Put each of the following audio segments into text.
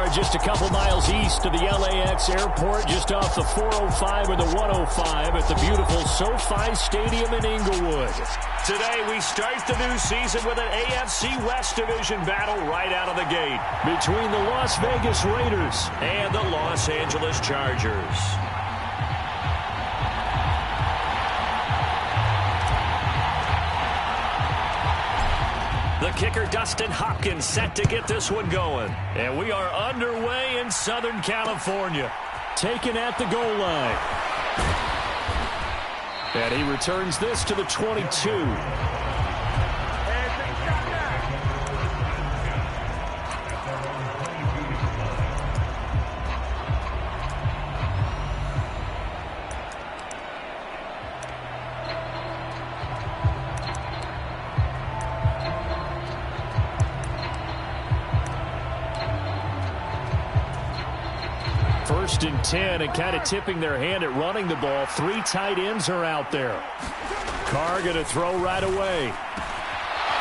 are just a couple miles east of the LAX airport, just off the 405 or the 105 at the beautiful SoFi Stadium in Inglewood. Today, we start the new season with an AFC West Division battle right out of the gate between the Las Vegas Raiders and the Los Angeles Chargers. The kicker, Dustin Hopkins, set to get this one going. And we are underway in Southern California. Taken at the goal line. And he returns this to the 22. First and 10, and kind of tipping their hand at running the ball. Three tight ends are out there. Carr going to throw right away.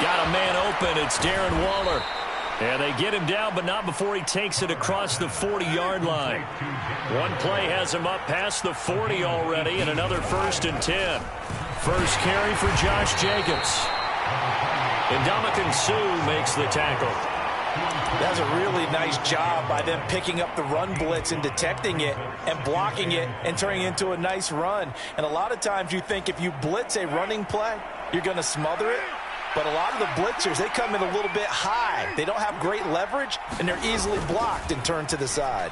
Got a man open. It's Darren Waller. And they get him down, but not before he takes it across the 40-yard line. One play has him up past the 40 already, and another first and 10. First carry for Josh Jacobs. And Ndamukong Suh makes the tackle. That's a really nice job by them picking up the run blitz and detecting it and blocking it and turning it into a nice run. And a lot of times you think if you blitz a running play, you're going to smother it. But a lot of the blitzers, they come in a little bit high. They don't have great leverage, and they're easily blocked and turned to the side.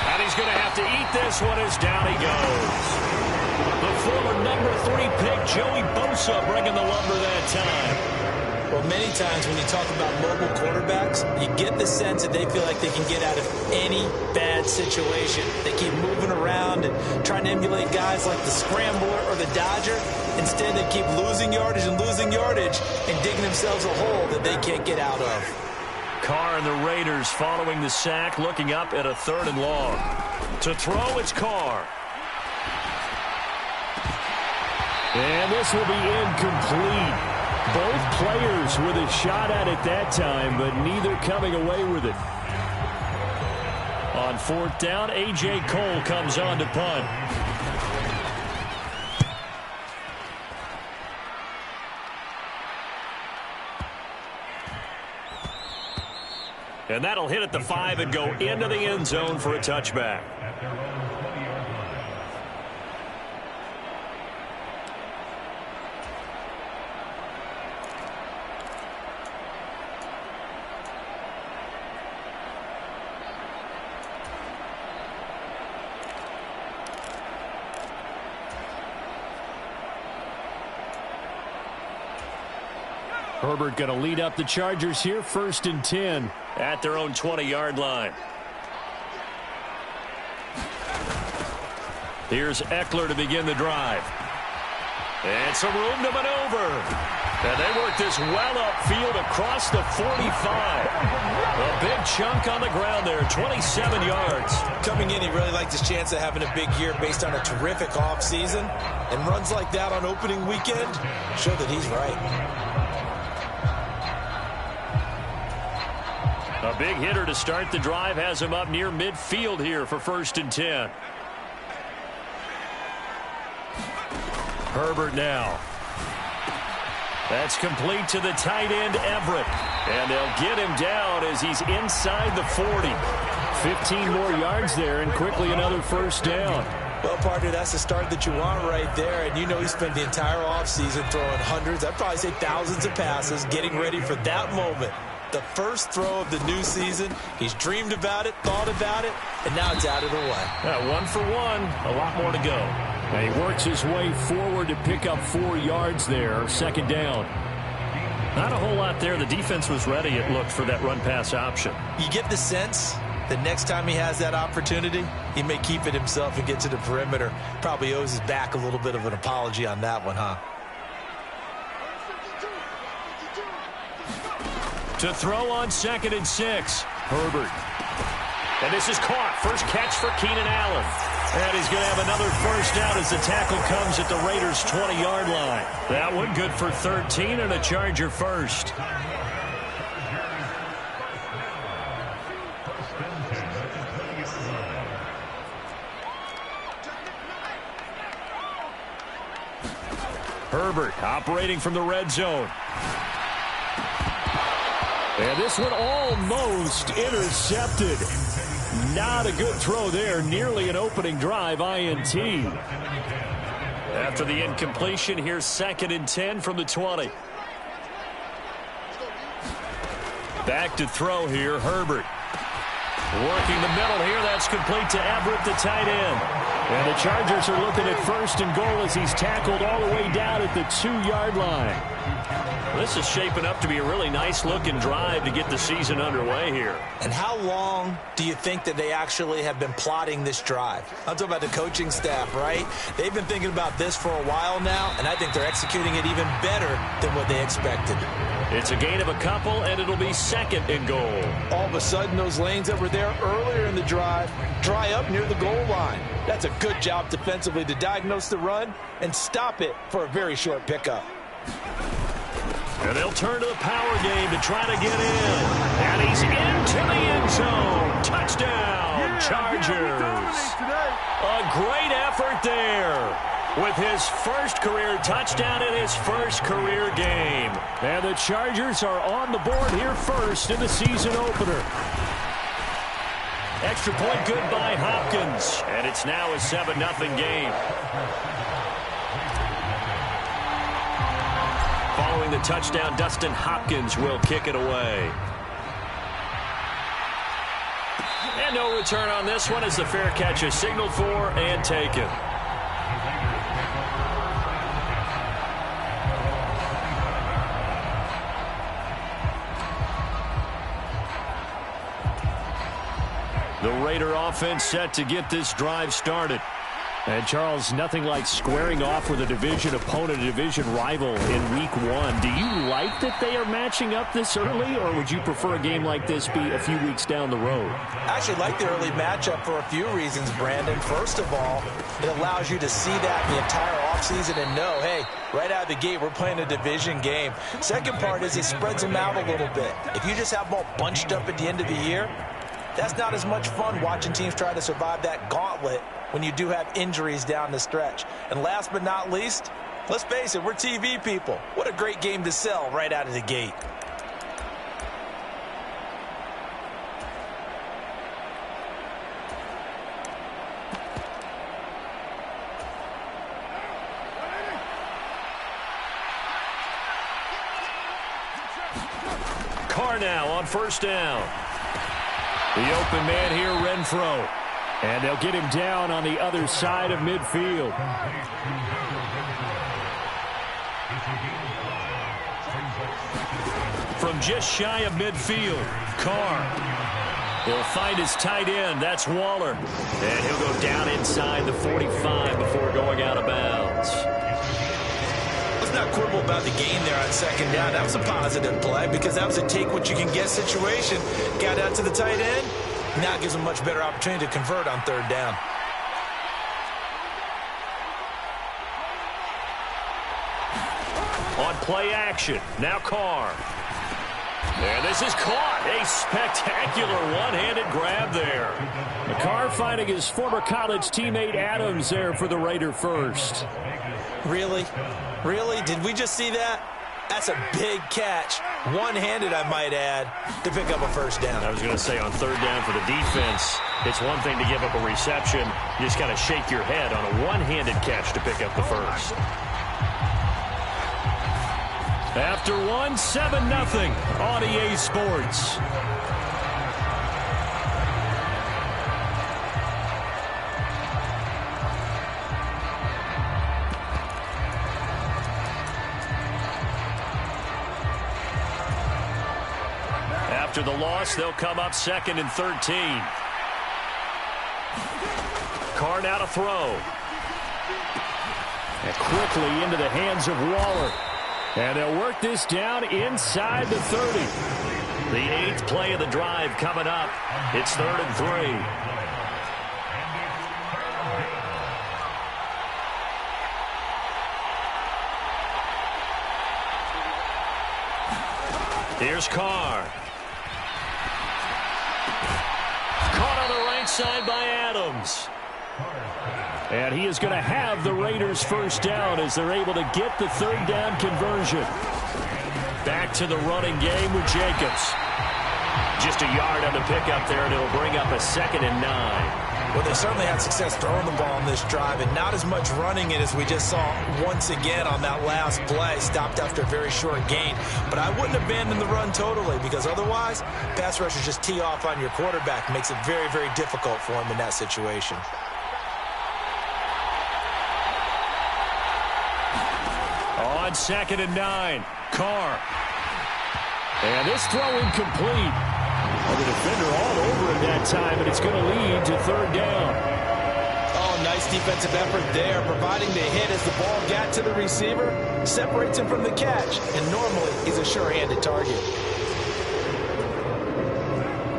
And he's going to have to eat this one as down he goes. The former number 3 pick, Joey Bosa, bringing the lumber that time. Well, many times when you talk about mobile quarterbacks, you get the sense that they feel like they can get out of any bad situation. They keep moving around and trying to emulate guys like the Scrambler or the Dodger. Instead, they keep losing yardage and digging themselves a hole that they can't get out of. Carr and the Raiders following the sack, looking up at a 3rd and long. To throw, it's Carr. And this will be incomplete. Both players with a shot at it that time, but neither coming away with it. On 4th down, A.J. Cole comes on to punt. And that'll hit at the 5 and go into the end zone for a touchback. Herbert going to lead up the Chargers here, 1st and 10 at their own 20-yard line. Here's Eckler to begin the drive. And some room to maneuver. And they work this well upfield across the 45. A big chunk on the ground there, 27 yards. Coming in, he really liked his chance of having a big year based on a terrific offseason. And runs like that on opening weekend show that he's right. A big hitter to start the drive has him up near midfield here for 1st and 10. Herbert now. That's complete to the tight end, Everett. And they'll get him down as he's inside the 40. 15 more yards there, and quickly another 1st down. Well, partner, that's the start that you want right there. And you know he spent the entire offseason throwing hundreds, I'd probably say thousands of passes, getting ready for that moment. The first throw of the new season. He's dreamed about it, thought about it, and now it's out of the way. Yeah, 1 for 1. A lot more to go. And he works his way forward to pick up 4 yards there. 2nd down. Not a whole lot there. The defense was ready, it looked, for that run-pass option. You get the sense that next time he has that opportunity, he may keep it himself and get to the perimeter. Probably owes his back a little bit of an apology on that one, huh? To throw on 2nd and 6. Herbert. And this is caught. First catch for Keenan Allen. And he's going to have another 1st down as the tackle comes at the Raiders' 20-yard line. That one good for 13 and a Charger first. Herbert operating from the red zone. And this one almost intercepted. Not a good throw there. Nearly an opening drive INT. After the incompletion, here's 2nd and 10 from the 20. Back to throw here, Herbert. Working the middle here. That's complete to Everett, the tight end. And the Chargers are looking at 1st and goal as he's tackled all the way down at the 2-yard line. This is shaping up to be a really nice-looking drive to get the season underway here. And how long do you think that they actually have been plotting this drive? I'm talking about the coaching staff, right? They've been thinking about this for a while now, and I think they're executing it even better than what they expected. It's a gain of a couple, and it'll be 2nd and goal. All of a sudden, those lanes that were there earlier in the drive dry up near the goal line. That's a good job defensively to diagnose the run and stop it for a very short pickup. And they'll turn to the power game to try to get in. And he's into the end zone. Touchdown, Chargers. A great effort there with his first career touchdown in his first career game. And the Chargers are on the board here first in the season opener. Extra point good by Hopkins. And it's now a 7-0 game. Following the touchdown, Dustin Hopkins will kick it away. And no return on this one as the fair catch is signaled for and taken. The Raider offense set to get this drive started. And, Charles, nothing like squaring off with a division opponent, a division rival in Week 1. Do you like that they are matching up this early, or would you prefer a game like this be a few weeks down the road? I actually like the early matchup for a few reasons, Brandon. First of all, it allows you to see that the entire offseason and know, hey, right out of the gate, we're playing a division game. Second part is it spreads them out a little bit. If you just have them all bunched up at the end of the year, that's not as much fun watching teams try to survive that gauntlet when you do have injuries down the stretch. And last but not least, let's face it, we're TV people. What a great game to sell right out of the gate. Carr now on 1st down. The open man here, Renfro. And they'll get him down on the other side of midfield. From just shy of midfield, Carr. He'll find his tight end. That's Waller. And he'll go down inside the 45 before going out of bounds. Let's not quibble about the gain there on 2nd down. That was a positive play because that was a take-what-you-can-get situation. Got out to the tight end. Now gives them a much better opportunity to convert on 3rd down. On play action, now Carr. And this is caught. A spectacular one-handed grab there. Carr finding his former college teammate Adams there for the Raider first. Really? Really? Did we just see that? That's a big catch. One-handed, I might add, to pick up a 1st down. I was going to say on 3rd down for the defense, it's one thing to give up a reception. You just got to shake your head on a one-handed catch to pick up the first. After one, 7-0 on EA Sports. After the loss, they'll come up 2nd and 13. Carr now to throw. And quickly into the hands of Waller. And they'll work this down inside the 30. The 8th play of the drive coming up. It's 3rd and 3. Here's Carr. Caught on the right side by Adams. And he is going to have the Raiders first down as they're able to get the third down conversion. Back to the running game with Jacobs. Just a yard on the pickup there, and it'll bring up a 2nd and 9. Well, they certainly had success throwing the ball on this drive, and not as much running it as we just saw once again on that last play. Stopped after a very short gain. But I wouldn't abandon the run totally, because otherwise, pass rushers just tee off on your quarterback. Makes it very, very difficult for him in that situation. On 2nd and 9, Carr. And this throw incomplete. Well, the defender all over it that time, and it's going to lead to 3rd down. Oh, nice defensive effort there, providing the hit as the ball got to the receiver, separates him from the catch, and normally he's a sure-handed target.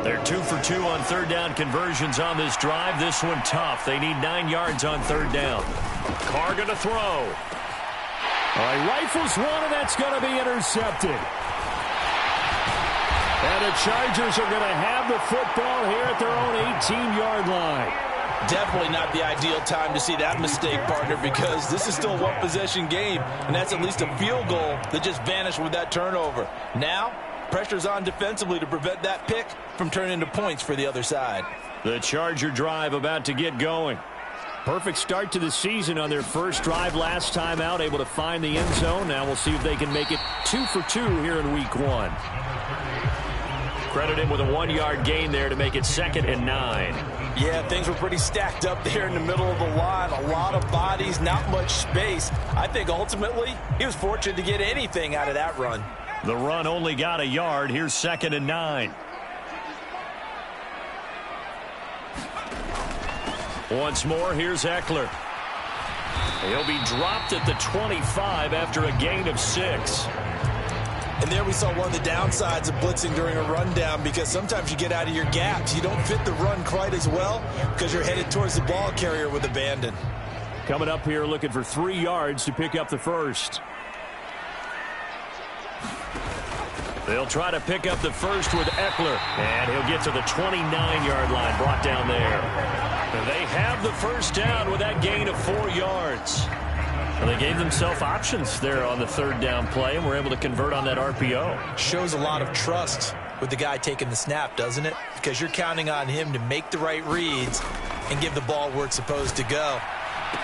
They're 2 for 2 on 3rd down conversions on this drive. This one tough. They need 9 yards on 3rd down. Carr going to throw. He rifles one, and that's going to be intercepted. And the Chargers are going to have the football here at their own 18-yard line. Definitely not the ideal time to see that mistake, partner, because this is still a one-possession game, and that's at least a field goal that just vanished with that turnover. Now, pressure's on defensively to prevent that pick from turning into points for the other side. The Charger drive about to get going. Perfect start to the season on their first drive last time out, able to find the end zone. Now we'll see if they can make it 2 for 2 here in week 1. Credit him with a 1-yard gain there to make it 2nd and 9. Yeah, things were pretty stacked up there in the middle of the line. A lot of bodies, not much space. I think ultimately he was fortunate to get anything out of that run. The run only got a yard. Here's 2nd and 9. Once more, here's Eckler. He'll be dropped at the 25 after a gain of 6. And there we saw one of the downsides of blitzing during a rundown, because sometimes you get out of your gaps. You don't fit the run quite as well because you're headed towards the ball carrier with abandon. Coming up here looking for 3 yards to pick up the first. They'll try to pick up the first with Eckler. And he'll get to the 29-yard line, brought down there. And they have the first down with that gain of 4 yards. And they gave themselves options there on the 3rd down play, and were able to convert on that RPO. Shows a lot of trust with the guy taking the snap, doesn't it? Because you're counting on him to make the right reads and give the ball where it's supposed to go.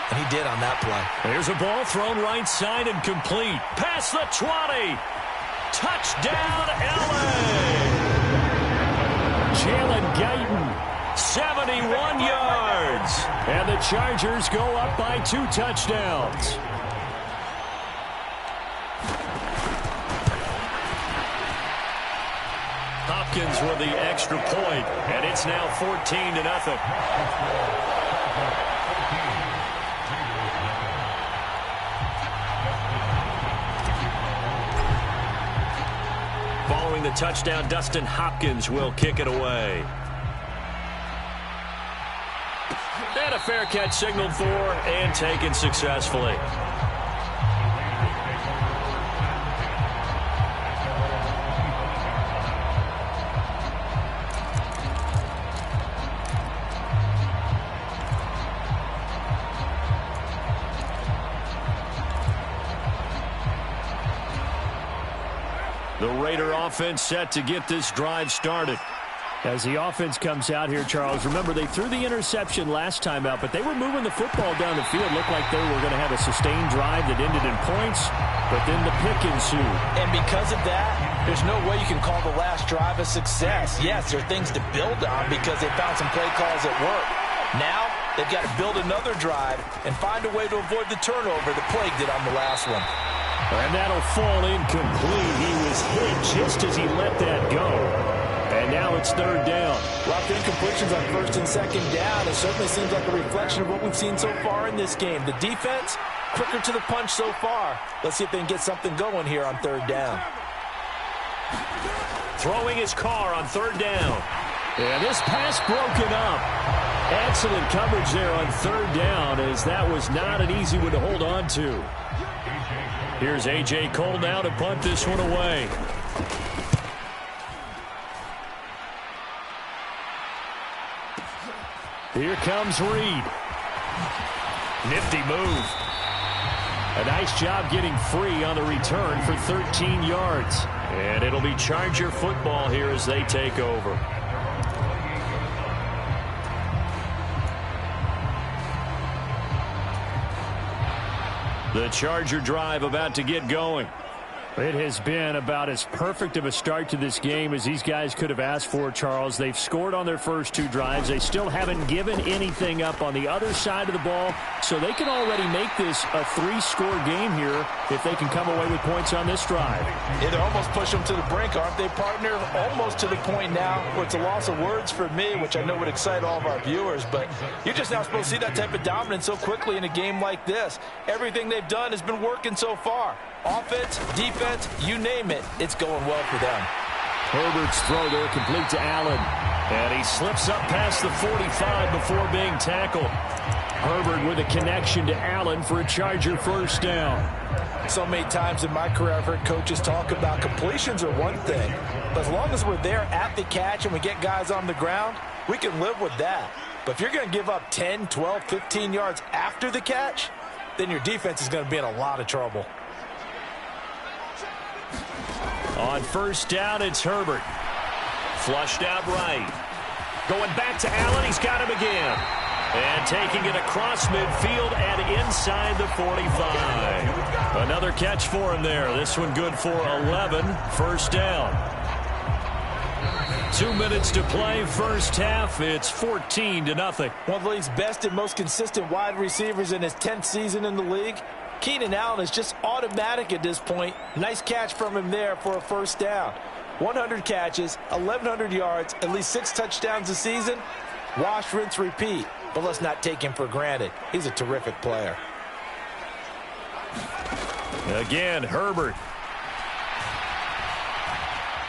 And he did on that play. Here's a ball thrown right side and complete. Past the 20. Touchdown, LA! Jalen Guyton, 71 yards. And the Chargers go up by 2 touchdowns. Hopkins with the extra point, and it's now 14-0. Following the touchdown, Dustin Hopkins will kick it away. And a fair catch signaled for and taken successfully. The Raider offense set to get this drive started. As the offense comes out here, Charles, remember they threw the interception last time out, but they were moving the football down the field. Looked like they were going to have a sustained drive that ended in points, but then the pick ensued. And because of that, there's no way you can call the last drive a success. Yes, there are things to build on because they found some play calls that work. Now, they've got to build another drive and find a way to avoid the turnover that plagued it on the last one. And that'll fall incomplete. He was hit just as he let that go. And now it's 3rd down. Lots of incompletions on 1st and 2nd down. It certainly seems like a reflection of what we've seen so far in this game. The defense, quicker to the punch so far. Let's see if they can get something going here on 3rd down. Throwing his car on 3rd down. And this pass broken up. Excellent coverage there on 3rd down, as that was not an easy one to hold on to. Here's A.J. Cole now to punt this one away. Here comes Reed. Nifty move. A nice job getting free on the return for 13 yards. And it'll be Charger football here as they take over. The Charger drive about to get going. It has been about as perfect of a start to this game as these guys could have asked for, Charles. They've scored on their first two drives. They still haven't given anything up on the other side of the ball, so they can already make this a three-score game here if they can come away with points on this drive. Yeah, they're almost pushing them to the brink, aren't they, partner? Almost to the point now where it's a loss of words for me, which I know would excite all of our viewers, but you're just not supposed to see that type of dominance so quickly in a game like this. Everything they've done has been working so far. Offense, defense, you name it, it's going well for them. Herbert's throw there complete to Allen. And he slips up past the 45 before being tackled. Herbert with a connection to Allen for a Charger first down. So many times in my career I've heard coaches talk about completions are one thing, but as long as we're there at the catch and we get guys on the ground, we can live with that. But if you're going to give up 10, 12, 15 yards after the catch, then your defense is going to be in a lot of trouble. On first down, it's Herbert. Flushed out right. Going back to Allen. He's got him again. And taking it across midfield and inside the 45. Another catch for him there. This one good for 11. First down. 2 minutes to play. First half. It's 14-0. One of the league's best and most consistent wide receivers in his 10th season in the league. Keenan Allen is just automatic at this point. Nice catch from him there for a first down. 100 catches, 1,100 yards, at least 6 touchdowns a season. Wash, rinse, repeat. But let's not take him for granted. He's a terrific player. Again, Herbert.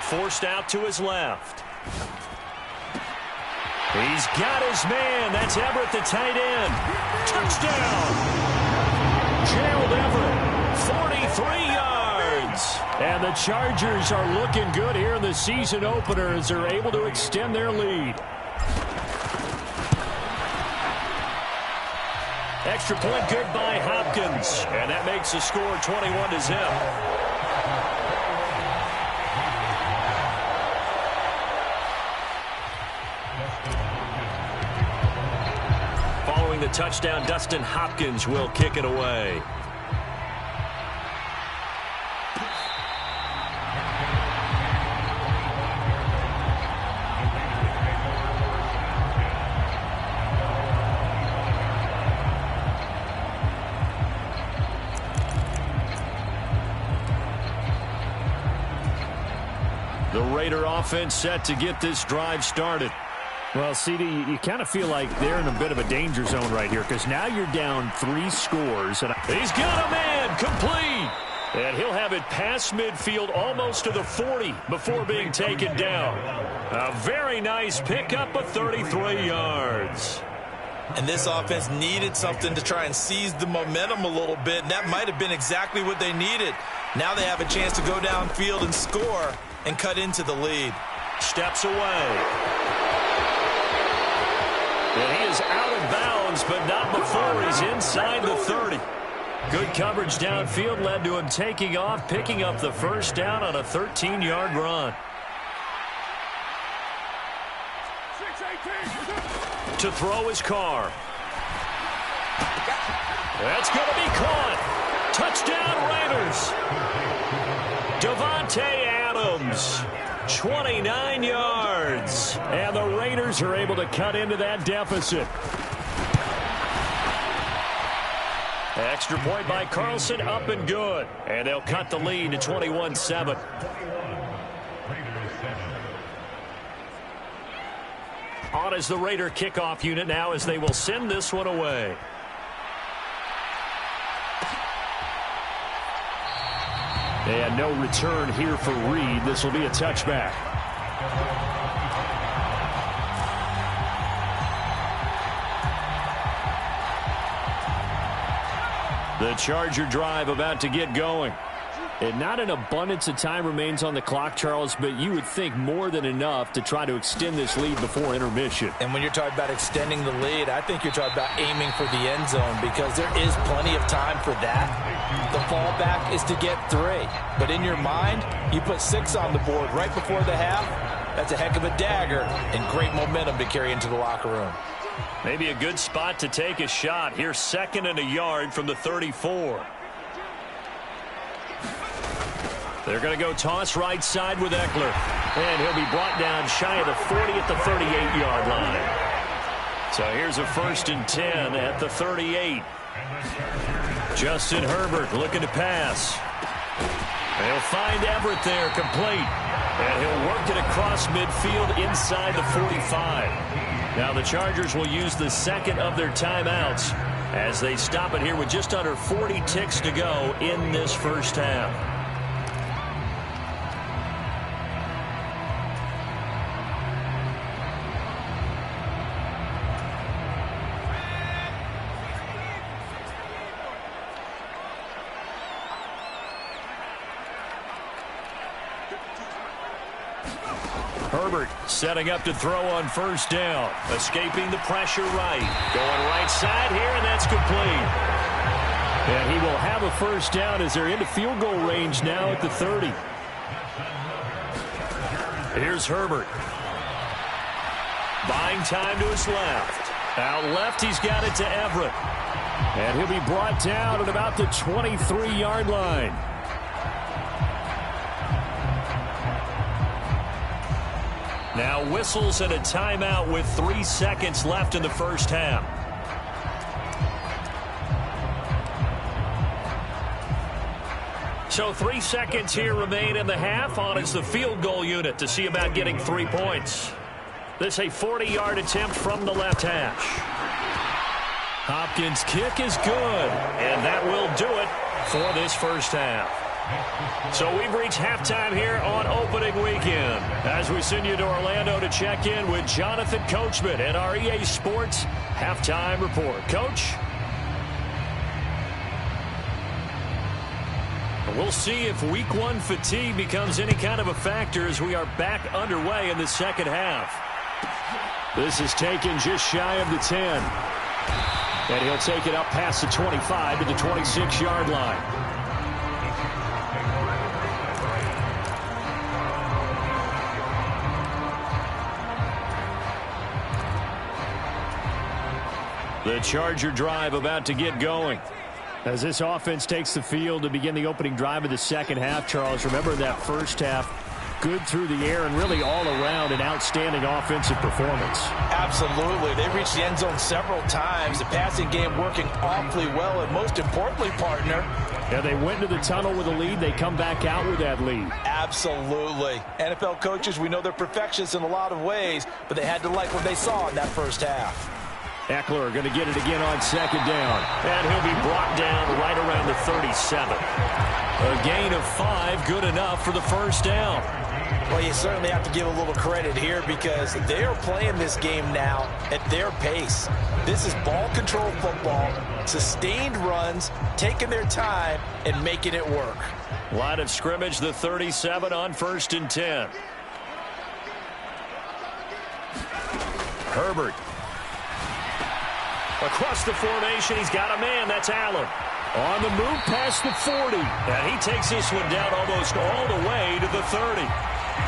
Forced out to his left. He's got his man. That's Everett, the tight end. Touchdown. Gerald Everett, 43 yards. And the Chargers are looking good here in the season opener as they're able to extend their lead. Extra point good by Hopkins. And that makes the score 21-0. Following the touchdown, Dustin Hopkins will kick it away. The Raider offense set to get this drive started. Well, CD, you kind of feel like they're in a bit of a danger zone right here because now you're down 3 scores. And he's got a man complete. And he'll have it past midfield almost to the 40 before being taken down. A very nice pickup of 33 yards. And this offense needed something to try and seize the momentum a little bit, and that might have been exactly what they needed. Now they have a chance to go downfield and score and cut into the lead. Steps away. And he is out of bounds, but not before he's inside the 30. Good coverage downfield led to him taking off, picking up the first down on a 13-yard run. To throw his Carr. That's going to be caught. Touchdown Raiders. Devontae Adams, 29 yards. And the Raiders are able to cut into that deficit. Extra point by Carlson, up and good. And they'll cut the lead to 21-7. On is the Raider kickoff unit now as they will send this one away. And no return here for Reed. This will be a touchback. The Charger drive about to get going. And not an abundance of time remains on the clock, Charles, but you would think more than enough to try to extend this lead before intermission. And when you're talking about extending the lead, I think you're talking about aiming for the end zone because there is plenty of time for that. The fallback is to get 3. But in your mind, you put 6 on the board right before the half. That's a heck of a dagger and great momentum to carry into the locker room. Maybe a good spot to take a shot. Here's 2nd and a yard from the 34. They're going to go toss right side with Eckler. And he'll be brought down shy of the 40 at the 38-yard line. So here's a 1st and 10 at the 38. Justin Herbert looking to pass. They'll find Everett there, complete. And he'll work it across midfield inside the 45. Now the Chargers will use the 2nd of their timeouts as they stop it here with just under 40 ticks to go in this first half. Herbert setting up to throw on 1st down. Escaping the pressure right. Going right side here, and that's complete. And he will have a 1st down as they're into field goal range now at the 30. Here's Herbert. Buying time to his left. Out left, he's got it to Everett. And he'll be brought down at about the 23-yard line. Now whistles and a timeout with 3 seconds left in the first half. So 3 seconds here remain in the half. On is the field goal unit to see about getting 3 points. This a 40-yard attempt from the left hash. Hopkins' kick is good, and that will do it for this first half. So we've reached halftime here on opening weekend as we send you to Orlando to check in with Jonathan Coachman at our EA Sports Halftime Report. Coach? We'll see if week 1 fatigue becomes any kind of a factor as we are back underway in the second half. This is taken just shy of the 10. And he'll take it up past the 25 to the 26-yard line. The Charger drive about to get going. As this offense takes the field to begin the opening drive of the second half, Charles, remember that first half, good through the air and really all around an outstanding offensive performance. Absolutely. They reached the end zone several times. The passing game working awfully well, and most importantly, partner. Yeah, they went into the tunnel with a lead. They come back out with that lead. Absolutely. NFL coaches, we know they're perfectionists in a lot of ways, but they had to like what they saw in that first half. Eckler going to get it again on 2nd down. And he'll be brought down right around the 37. A gain of 5, good enough for the first down. Well, you certainly have to give a little credit here because they are playing this game now at their pace. This is ball control football, sustained runs, taking their time, and making it work. Line of scrimmage, the 37 on 1st and 10. Herbert. Across the formation, he's got a man. That's Allen. On the move past the 40. And he takes this one down almost all the way to the 30.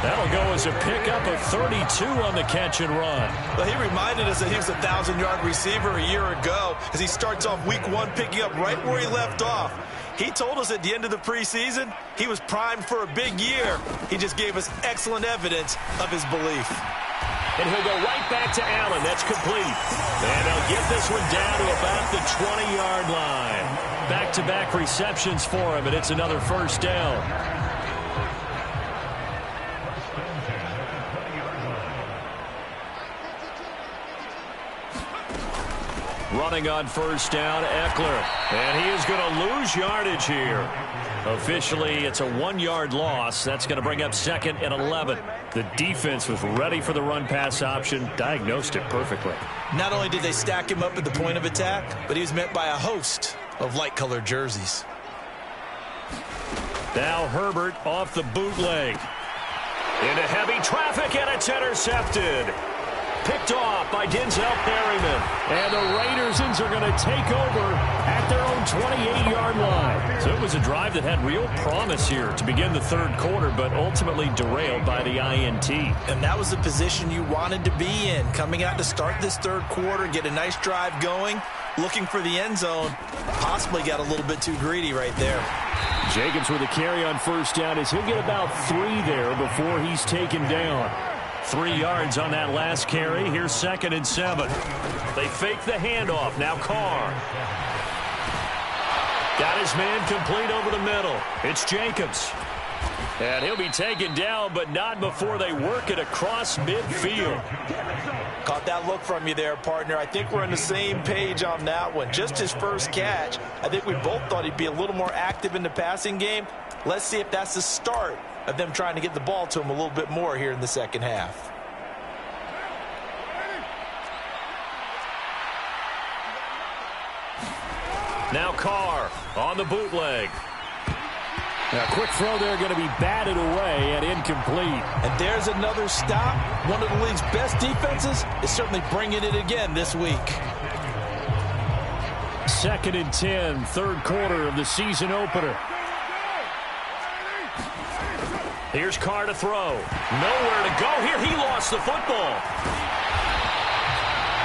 That'll go as a pickup of 32 on the catch and run. Well, he reminded us that he was a 1,000-yard receiver a year ago as he starts off week 1 picking up right where he left off. He told us at the end of the preseason he was primed for a big year. He just gave us excellent evidence of his belief. And he'll go right back to Allen. That's complete. And they'll get this one down to about the 20-yard line. Back-to-back receptions for him, and it's another first down. Running on first down, Eckler. And he is going to lose yardage here. Officially, it's a 1-yard loss. That's going to bring up 2nd and 11. The defense was ready for the run-pass option, diagnosed it perfectly. Not only did they stack him up at the point of attack, but he was met by a host of light-colored jerseys. Now Herbert off the bootleg. Into heavy traffic, and it's intercepted. Picked off by Denzel Perryman. And the Raiders are going to take over at their own 28-yard line. So it was a drive that had real promise here to begin the third quarter, but ultimately derailed by the INT. And that was the position you wanted to be in. Coming out to start this third quarter, get a nice drive going, looking for the end zone. Possibly got a little bit too greedy right there. Jacobs with a carry on first down as he'll get about 3 there before he's taken down. 3 yards on that last carry. Here's 2nd and 7. They fake the handoff. Now Carr. Got his man complete over the middle. It's Jacobs. And he'll be taken down, but not before they work it across midfield. Caught that look from you there, partner. I think we're on the same page on that one. Just his first catch. I think we both thought he'd be a little more active in the passing game. Let's see if that's the start of them trying to get the ball to him a little bit more here in the second half. Now Carr on the bootleg. Now, quick throw there going to be batted away and incomplete. And there's another stop. One of the league's best defenses is certainly bringing it again this week. 2nd and 10, third quarter of the season opener. Here's Carr to throw. Nowhere to go here. He lost the football.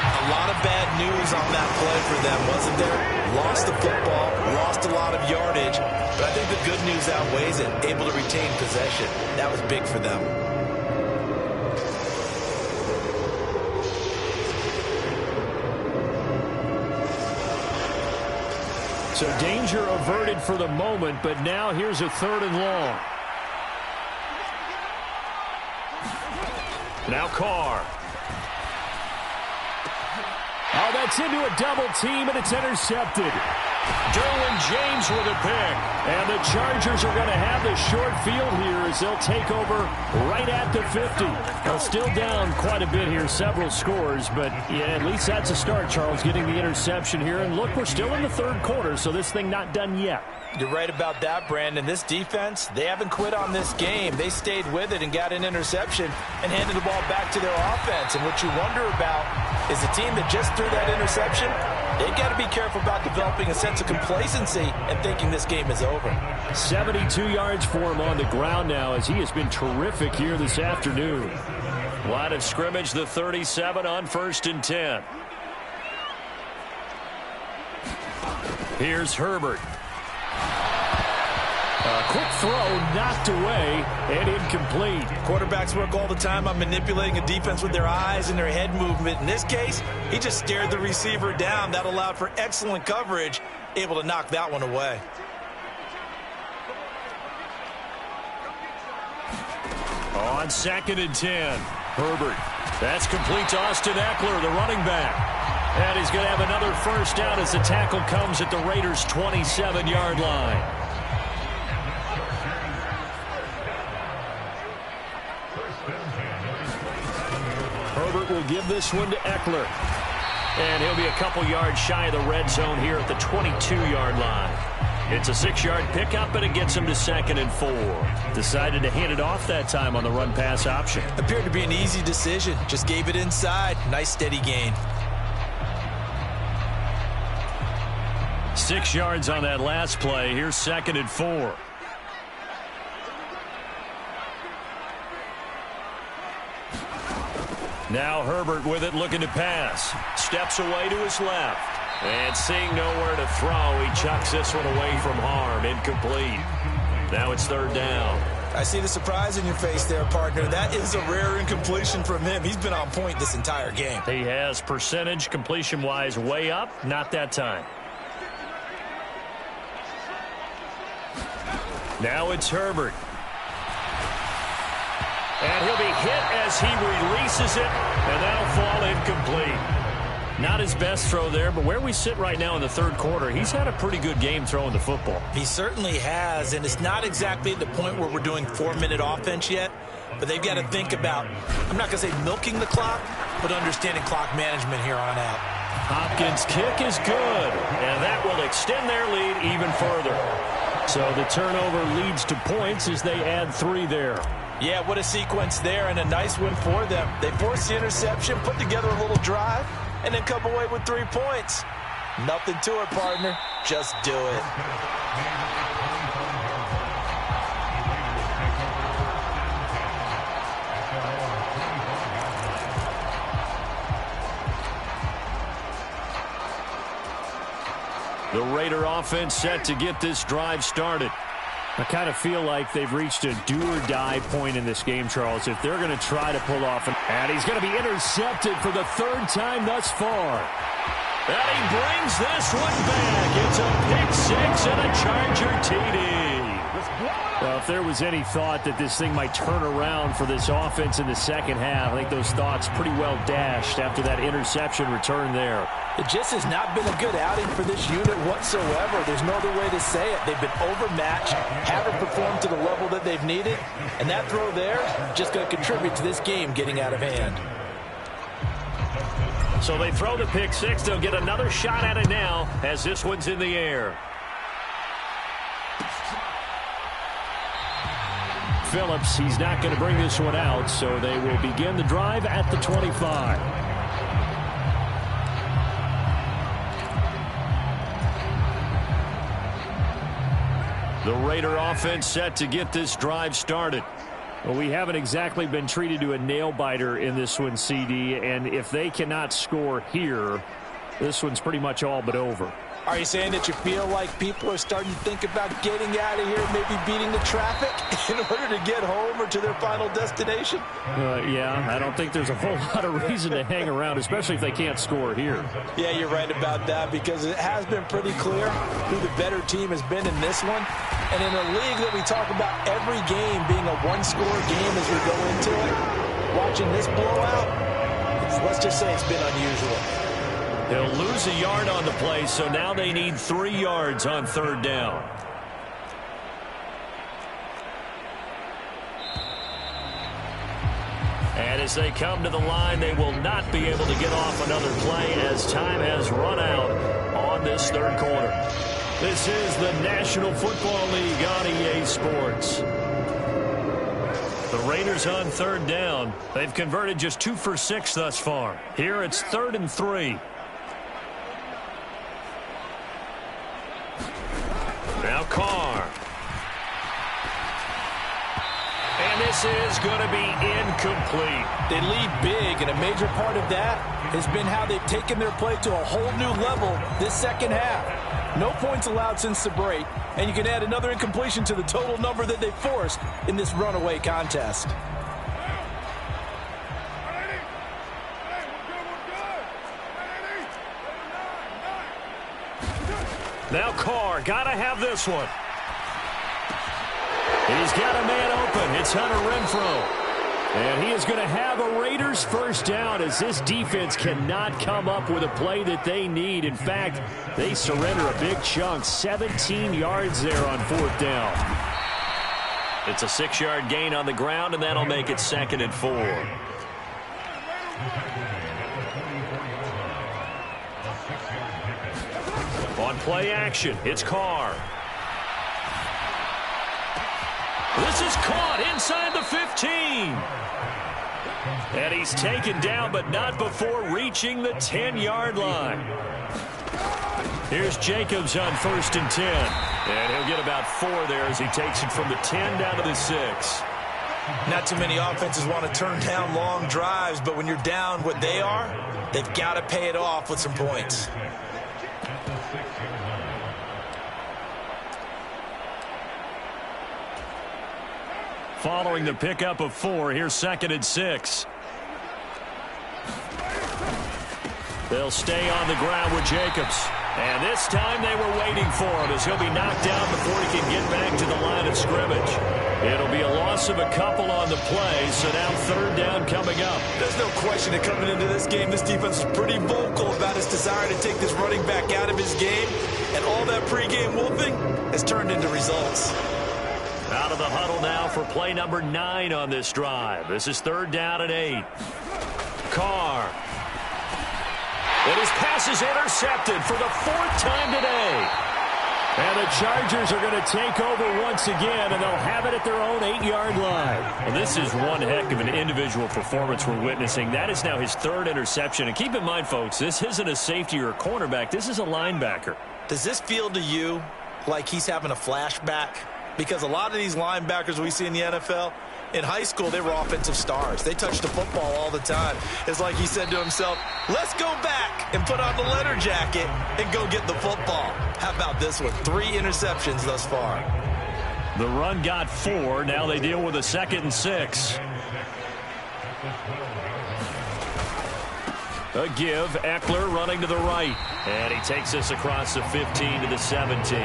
A lot of bad news on that play for them, wasn't there? Lost the football, lost a lot of yardage, but I think the good news outweighs it. Able to retain possession. That was big for them. So danger averted for the moment, but now here's a 3rd and long. Now Carr. Oh, that's into a double team, and it's intercepted. Derwin James with a pick. And the Chargers are going to have the short field here as they'll take over right at the 50. Now, still down quite a bit here, several scores, but yeah, at least that's a start, Charles, getting the interception here. And look, we're still in the third quarter, so this thing not done yet. You're right about that, Brandon. This defense, they haven't quit on this game. They stayed with it and got an interception and handed the ball back to their offense. And what you wonder about is the team that just threw that interception, they've got to be careful about developing a sense of complacency and thinking this game is over. 72 yards for him on the ground now as he has been terrific here this afternoon. Line of scrimmage, the 37 on 1st and 10. Here's Herbert. A quick throw knocked away and incomplete. Quarterbacks work all the time on manipulating a defense with their eyes and their head movement. In this case, he just stared the receiver down. That allowed for excellent coverage, able to knock that one away. On 2nd and 10, Herbert. That's complete to Austin Eckler, the running back. And he's going to have another first down as the tackle comes at the Raiders' 27-yard line. Herbert will give this one to Eckler. And he'll be a couple yards shy of the red zone here at the 22-yard line. It's a 6-yard pickup, and it gets him to 2nd and 4. Decided to hand it off that time on the run-pass option. Appeared to be an easy decision. Just gave it inside. Nice steady gain. 6 yards on that last play. Here's 2nd and 4. Now Herbert with it, looking to pass. Steps away to his left. And seeing nowhere to throw, he chucks this one away from harm. Incomplete. Now it's 3rd down. I see the surprise in your face there, partner. That is a rare incompletion from him. He's been on point this entire game. He has percentage completion-wise way up. Not that time. Now it's Herbert. And he'll be hit as he releases it, and that'll fall incomplete. Not his best throw there, but where we sit right now in the third quarter, he's had a pretty good game throwing the football. He certainly has, and it's not exactly at the point where we're doing 4-minute offense yet, but they've got to think about, I'm not going to say milking the clock, but understanding clock management here on out. Hopkins' kick is good, and that will extend their lead even further. So the turnover leads to points as they add 3 there. Yeah, what a sequence there, and a nice win for them. They forced the interception, put together a little drive, and then come away with 3 points. Nothing to it, partner. Just do it. The Raider offense set to get this drive started. I kind of feel like they've reached a do-or-die point in this game, Charles, if they're going to try to pull off. And he's going to be intercepted for the 3rd time thus far. And he brings this one back. It's a pick 6 and a Charger TD. Well, if there was any thought that this thing might turn around for this offense in the second half, I think those thoughts pretty well dashed after that interception return there. It just has not been a good outing for this unit whatsoever. There's no other way to say it. They've been overmatched, haven't performed to the level that they've needed, and that throw there just going to contribute to this game getting out of hand. So they throw the pick 6. They'll get another shot at it now as this one's in the air. Phillips, he's not going to bring this one out, so they will begin the drive at the 25. The Raider offense set to get this drive started. Well, we haven't exactly been treated to a nail-biter in this one, CD, and if they cannot score here, this one's pretty much all but over. Are you saying that you feel like people are starting to think about getting out of here, maybe beating the traffic in order to get home or to their final destination? Yeah, I don't think there's a whole lot of reason to hang around, especially if they can't score here. Yeah, you're right about that, because it has been pretty clear who the better team has been in this one. And in a league that we talk about every game being a one-score game as we go into it, watching this blowout, let's just say it's been unusual. They'll lose a yard on the play, so now they need 3 yards on 3rd down. And as they come to the line, they will not be able to get off another play as time has run out on this 3rd quarter. This is the National Football League on EA Sports. The Raiders on 3rd down. They've converted just 2 for 6 thus far. Here it's 3rd and 3. Now Carr. And this is going to be incomplete. They lead big, and a major part of that has been how they've taken their play to a whole new level this second half. No points allowed since the break, and you can add another incompletion to the total number that they forced in this runaway contest. Now Carr, gotta have this one. He's got a man open. It's Hunter Renfrow. And he is going to have a Raiders first down as this defense cannot come up with a play that they need. In fact, they surrender a big chunk, 17 yards there on 4th down. It's a 6-yard gain on the ground, and that'll make it 2nd and 4. On play action, it's Carr. This is caught inside the 15. And he's taken down, but not before reaching the 10-yard line. Here's Jacobs on 1st and 10. And he'll get about 4 there as he takes it from the 10 down to the 6. Not too many offenses want to turn down long drives, but when you're down what they are, they've got to pay it off with some points. Following the pickup of 4, here's 2nd and 6. They'll stay on the ground with Jacobs. And this time they were waiting for him as he'll be knocked down before he can get back to the line of scrimmage. It'll be a loss of a couple on the play, so now 3rd down coming up. There's no question that coming into this game, this defense is pretty vocal about its desire to take this running back out of his game. And all that pregame wolfing has turned into results. Out of the huddle now for play number 9 on this drive. This is 3rd down and 8. Carr. And his pass is intercepted for the 4th time today. And the Chargers are going to take over once again, and they'll have it at their own 8-yard line. Well, this is one heck of an individual performance we're witnessing. That is now his 3rd interception. And keep in mind, folks, this isn't a safety or a cornerback. This is a linebacker. Does this feel to you like he's having a flashback? Because a lot of these linebackers we see in the NFL, in high school, they were offensive stars. They touched the football all the time. It's like he said to himself, let's go back and put on the leather jacket and go get the football. How about this one? 3 interceptions thus far. The run got 4. Now they deal with a 2nd and 6. A give. Eckler running to the right. And he takes this across the 15 to the 17.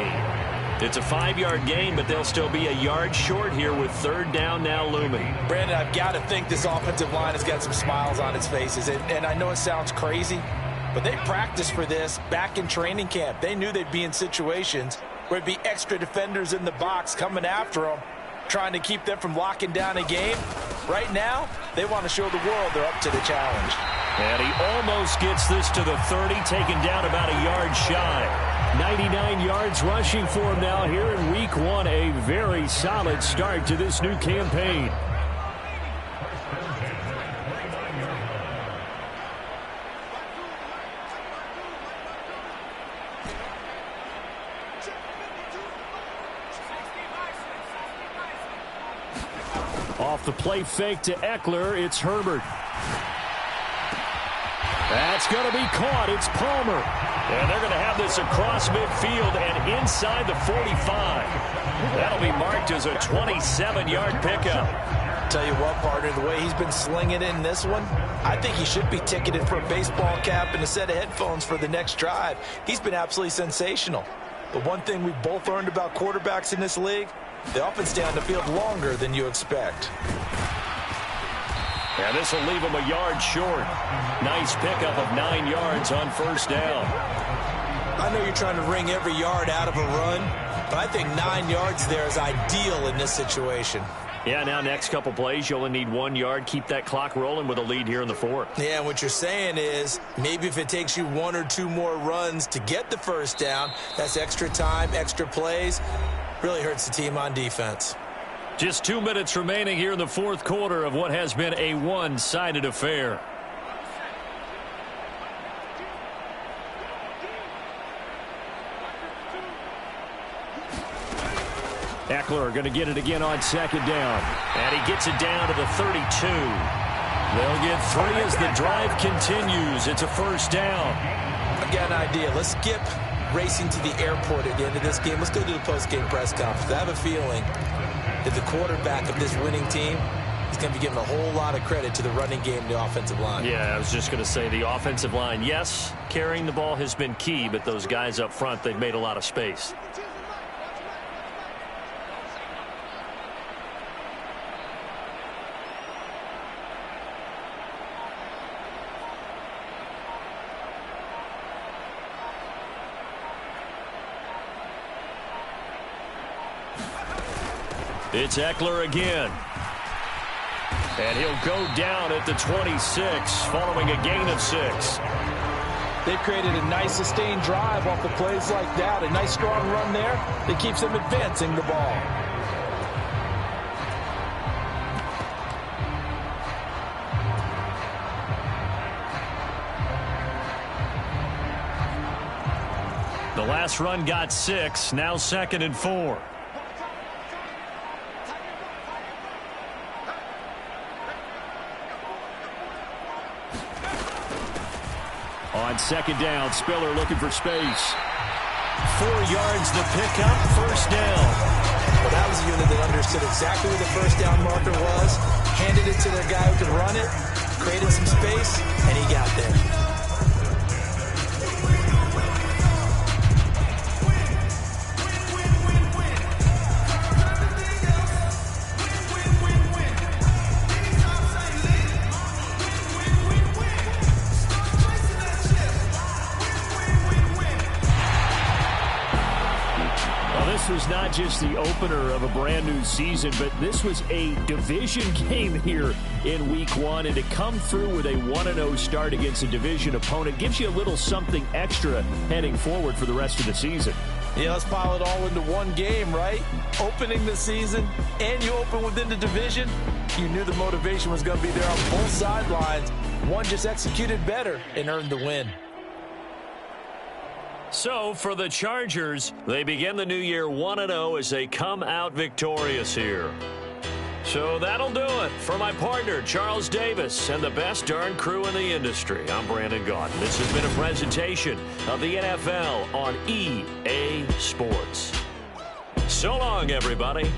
It's a 5-yard gain, but they'll still be a yard short here with 3rd down now looming. Brandon, I've got to think this offensive line has got some smiles on its faces. And I know it sounds crazy, but they practiced for this back in training camp. They knew they'd be in situations where it'd be extra defenders in the box coming after them, trying to keep them from locking down a game. Right now, they want to show the world they're up to the challenge. And he almost gets this to the 30, taken down about a yard shy. 99 yards rushing for him now here in week 1. A very solid start to this new campaign. Off the play fake to Eckler, it's Herbert. That's going to be caught. It's Palmer. And they're going to have this across midfield and inside the 45. That'll be marked as a 27-yard pickup. Tell you what, partner, the way he's been slinging it in this one, I think he should be ticketed for a baseball cap and a set of headphones for the next drive. He's been absolutely sensational. But one thing we've both learned about quarterbacks in this league, they often stay on the field longer than you expect. And this will leave him a yard short. Nice pickup of 9 yards on 1st down. I know you're trying to wring every yard out of a run, but I think 9 yards there is ideal in this situation. Yeah, now next couple plays, you only need 1 yard. Keep that clock rolling with a lead here in the 4th. Yeah, what you're saying is maybe if it takes you 1 or 2 more runs to get the 1st down, that's extra time, extra plays. Really hurts the team on defense. Just 2 minutes remaining here in the 4th quarter of what has been a one-sided affair. Eckler going to get it again on 2nd down. And he gets it down to the 32. They'll get 3 as the drive continues. It's a 1st down. I've got an idea. Let's skip racing to the airport at the end of this game. Let's go to the post-game press conference. I have a feeling that the quarterback of this winning team is going to be given a whole lot of credit to the running game and the offensive line. Yeah, I was just going to say the offensive line, yes, carrying the ball has been key, but those guys up front, they've made a lot of space. It's Eckler again. And he'll go down at the 26 following a gain of 6. They've created a nice sustained drive off the plays like that. A nice strong run there that keeps them advancing the ball. The last run got 6. Now 2nd and 4. On 2nd down, Spiller looking for space. 4 yards the pickup, 1st down. Well, that was a unit that understood exactly where the 1st down marker was, handed it to their guy who could run it, created some space, and he got there. This was not just the opener of a brand new season, but this was a division game here in week 1. And to come through with a 1-0 start against a division opponent gives you a little something extra heading forward for the rest of the season. Yeah, let's pile it all into one game, right? Opening the season, and you open within the division. You knew the motivation was going to be there on both sidelines. One just executed better and earned the win. So, for the Chargers, they begin the new year 1-0 as they come out victorious here. So that'll do it. For my partner, Charles Davis, and the best darn crew in the industry, I'm Brandon Gaudin. This has been a presentation of the NFL on EA Sports. So long, everybody.